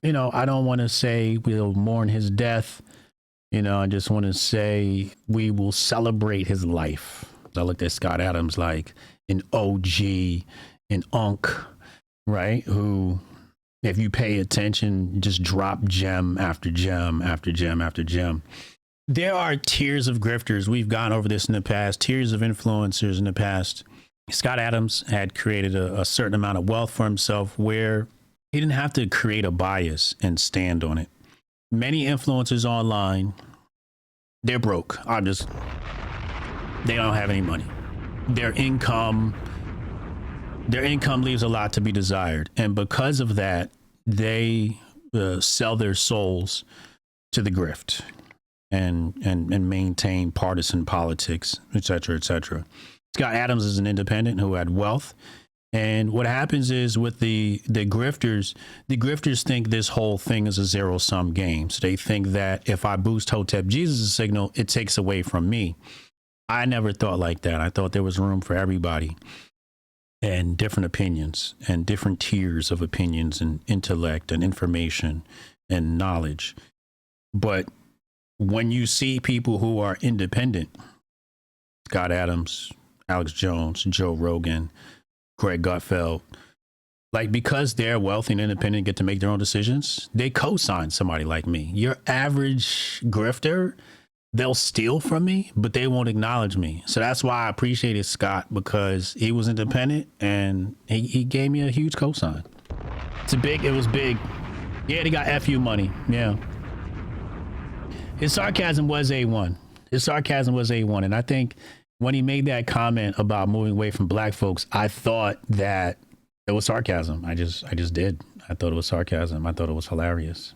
I don't want to say we'll mourn his death. I just want to say we will celebrate his life. I looked at Scott Adams like an OG, an unk, right? Who, if you pay attention, just drop gem after gem after gem after gem. There are tiers of grifters. We've gone over this in the past, tiers of influencers in the past. Scott Adams had created a certain amount of wealth for himself where he didn't have to create a bias and stand on it. Many influencers online, they're broke. They don't have any money. Their income leaves a lot to be desired. And because of that, they sell their souls to the grift and maintain partisan politics, et cetera, et cetera. Scott Adams is an independent who had wealth. And what happens is with the grifters think this whole thing is a zero-sum game. So they think that if I boost Hotep Jesus' signal, it takes away from me. I never thought like that. I thought there was room for everybody and different opinions and different tiers of opinions and intellect and information and knowledge. But when you see people who are independent, Scott Adams, Alex Jones, Joe Rogan, Greg Gutfeld, like because they're wealthy and independent, get to make their own decisions, they co-sign somebody like me. Your average grifter, they'll steal from me, but they won't acknowledge me. So that's why I appreciated Scott, because he was independent and he gave me a huge cosign. It was big. Yeah, they got FU money. Yeah. His sarcasm was A1. And I think when he made that comment about moving away from black folks, I thought that it was sarcasm. I just did. I thought it was sarcasm. I thought it was hilarious.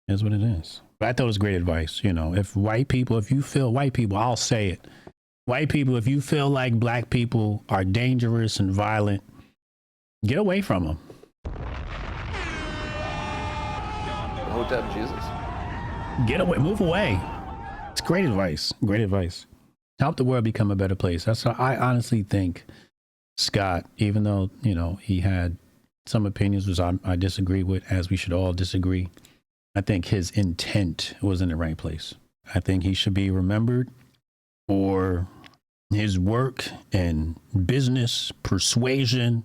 It's what it is. But I thought it was great advice. If you feel white people, I'll say it. White people, if you feel like black people are dangerous and violent, get away from them. Hotep Jesus. Get away, move away. It's great advice. Great advice. Help the world become a better place. That's how I honestly think Scott, even though, he had some opinions which I disagree with, as we should all disagree. I think his intent was in the right place. I think he should be remembered for his work and business, persuasion,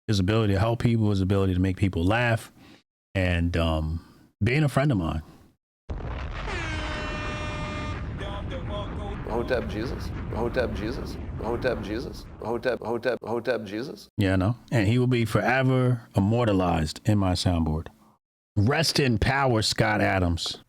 his ability to help people, his ability to make people laugh, and being a friend of mine. Hotep Jesus. Hotep Jesus. Hotep Jesus. Hotep Jesus. Yeah, no. And he will be forever immortalized in my soundboard. Rest in power, Scott Adams.